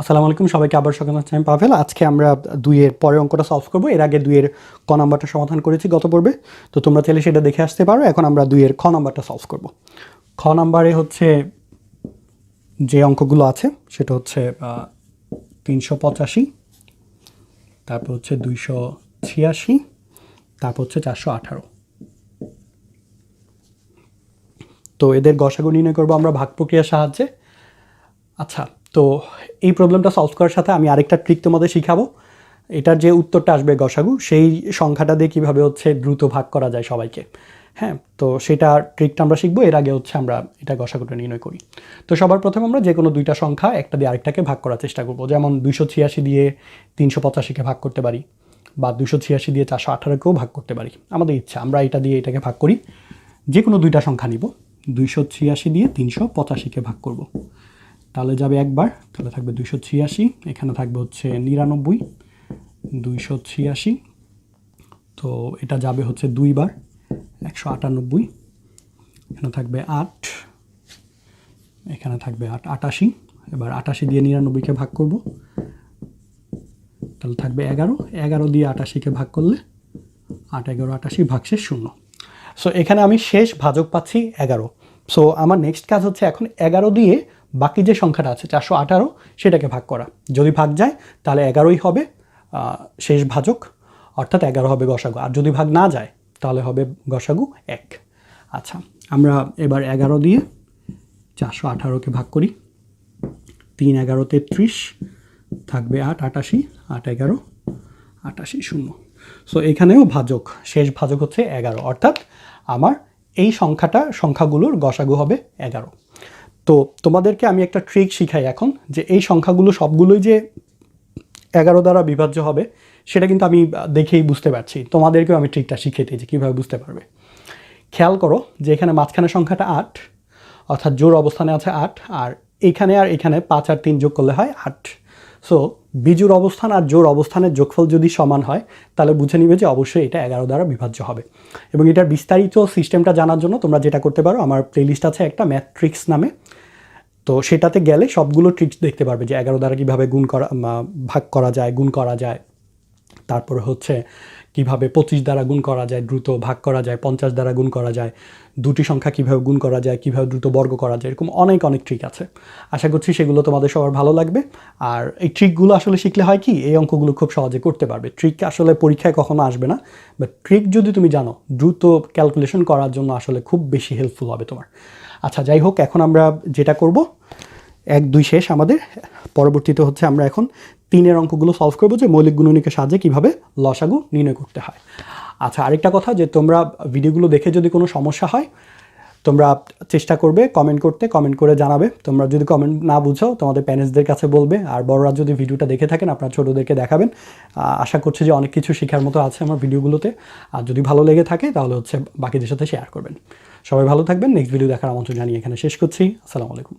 আসসালামু আলাইকুম সবাইকে আবার স্বাগত জানাচ্ছি। আমি পাভেল। আজকে আমরা 2 এর পরের অঙ্কটা সলভ করব। এর আগে 2 এর ক নাম্বারটা সমাধান করেছি গত পর্বে, তো তোমরা চাইলে সেটা দেখে আসতে পারো। এখন আমরা 2 এর খ নাম্বারটা সলভ করব। খ নাম্বারে হচ্ছে যে অঙ্কগুলো আছে সেটা হচ্ছে 385, তারপর হচ্ছে 286, তারপর হচ্ছে 418। তো এদের গসাগু নির্ণয় করবো আমরা ভাগ প্রক্রিয়ার সাহায্যে। আচ্ছা, তো এই প্রবলেমটা সলভ করার সাথে আমি আরেকটা ট্রিক তোমাদের শিখাবো। এটার যে উত্তরটা আসবে গসাগু, সেই সংখ্যাটা দিয়ে কীভাবে হচ্ছে দ্রুত ভাগ করা যায় সবাইকে। হ্যাঁ, তো সেটা ট্রিকটা আমরা শিখবো। এর আগে হচ্ছে আমরা এটা গসাগুটা নির্ণয় করি। তো সবার প্রথমে আমরা যে কোনো দুইটা সংখ্যা একটা দিয়ে আরেকটাকে ভাগ করার চেষ্টা করবো। যেমন 286 দিয়ে 385কে ভাগ করতে পারি, বা 286 দিয়ে 418কেও ভাগ করতে পারি। আমাদের ইচ্ছা, আমরা এটা দিয়ে এটাকে ভাগ করি। যে কোনো দুইটা সংখ্যা নিব, 286 দিয়ে 385কে ভাগ করব। তাহলে যাবে একবার, তাহলে থাকবে 286, এখানে থাকবে হচ্ছে 99, 286, তো এটা যাবে হচ্ছে দুইবার, 198, এখানে থাকবে 8, এখানে থাকবে 8, 88। এবার 88 দিয়ে 99কে ভাগ করব, তাহলে থাকবে 11, 11 দিয়ে 88কে ভাগ করলে 8, 11, 88 ভাগশেষ 0। সো এখানে আমি শেষ ভাজক পাচ্ছি 11। সো আমার নেক্সট কাজ হচ্ছে এখন 11 দিয়ে বাকি যে সংখ্যাটা আছে 418 সেটাকে ভাগ করা। যদি ভাগ যায় তাহলে 11ই হবে শেষ ভাজক, অর্থাৎ 11 হবে গসাগু। আর যদি ভাগ না যায় তাহলে হবে গসাগু 1। আচ্ছা, আমরা এবার 11 দিয়ে 418কে ভাগ করি। 3, 11, 33, থাকবে 8, 88, 8, 11, 88, 0। সো এখানেও ভাজক, শেষ ভাজক হচ্ছে 11, অর্থাৎ আমার এই সংখ্যাগুলোর গসাগু হবে 11। তো তোমাদেরকে আমি একটা ট্রিক শিখাই এখন, যে এই সংখ্যাগুলো সবগুলোই যে 11 দ্বারা বিভাজ্য হবে সেটা কিন্তু আমি দেখেই বুঝতে পারছি। তোমাদেরকেও আমি ট্রিকটা শিখিয়ে দিই যে কীভাবে বুঝতে পারবে। খেয়াল করো যে এখানে মাঝখানে সংখ্যাটা 8, অর্থাৎ জোড় অবস্থানে আছে 8, আর এখানে 5 আর 3 যোগ করলে হয় 8। সো বিজোড় অবস্থান আর জোড় অবস্থানের যোগফল যদি সমান হয় তাহলে বুঝে নিবে যে অবশ্যই এটা 11 দ্বারা বিভাজ্য হবে। এবং এটার বিস্তারিত সিস্টেমটা জানার জন্য তোমরা যেটা করতে পারো, আমার প্লেলিস্ট আছে একটা ম্যাথ ট্রিক্স নামে, তো সেটাতে গেলে সবগুলো ট্রিক্স দেখতে পারবে যে 11 দ্বারা কীভাবে ভাগ করা যায়, গুণ করা যায়। তারপরে হচ্ছে কিভাবে 25 দ্বারা গুণ করা যায়, দ্রুত ভাগ করা যায়, 50 দ্বারা গুণ করা যায়, দুটি সংখ্যা কীভাবে গুণ করা যায়, কীভাবে দ্রুত বর্গ করা যায়, এরকম অনেক ট্রিক আছে। আশা করছি সেগুলো তোমাদের সবার ভালো লাগবে। আর এই ট্রিকগুলো আসলে শিখলে হয় কি, এই অঙ্কগুলো খুব সহজে করতে পারবে। ট্রিক আসলে পরীক্ষায় কখনো আসবে না, বাট ট্রিক যদি তুমি জানো, দ্রুত ক্যালকুলেশন করার জন্য আসলে খুব বেশি হেল্পফুল হবে তোমার। আচ্ছা, যাই হোক, এখন আমরা যেটা করব, 1, 2 শেষ আমাদের। পরবর্তীতে হচ্ছে আমরা এখন 3 অঙ্কগুলো সলভ করবো, যে মৌলিক গুণনীয়কের সাহায্যে কীভাবে লসাগু নির্ণয় করতে হয়। আচ্ছা, আরেকটা কথা, যে তোমরা ভিডিওগুলো দেখে যদি কোনো সমস্যা হয় তোমরা চেষ্টা করবে কমেন্ট করে জানাবে। তোমরা যদি কমেন্ট না বুঝো তোমাদের প্যারেন্টসদের কাছে বলবে, আর বড়রা যদি ভিডিওটা দেখে থাকেন আপনার ছোটোদেরকে দেখাবেন। আশা করছি যে অনেক কিছু শেখার মতো আছে আমার ভিডিওগুলোতে। আর যদি ভালো লেগে থাকে তাহলে হচ্ছে বাকিদের সাথে শেয়ার করবেন। সবাই ভালো থাকবেন। নেক্সট ভিডিও দেখার আমন্ত্রণ জানিয়ে এখানে শেষ করছি। আসসালামু আলাইকুম।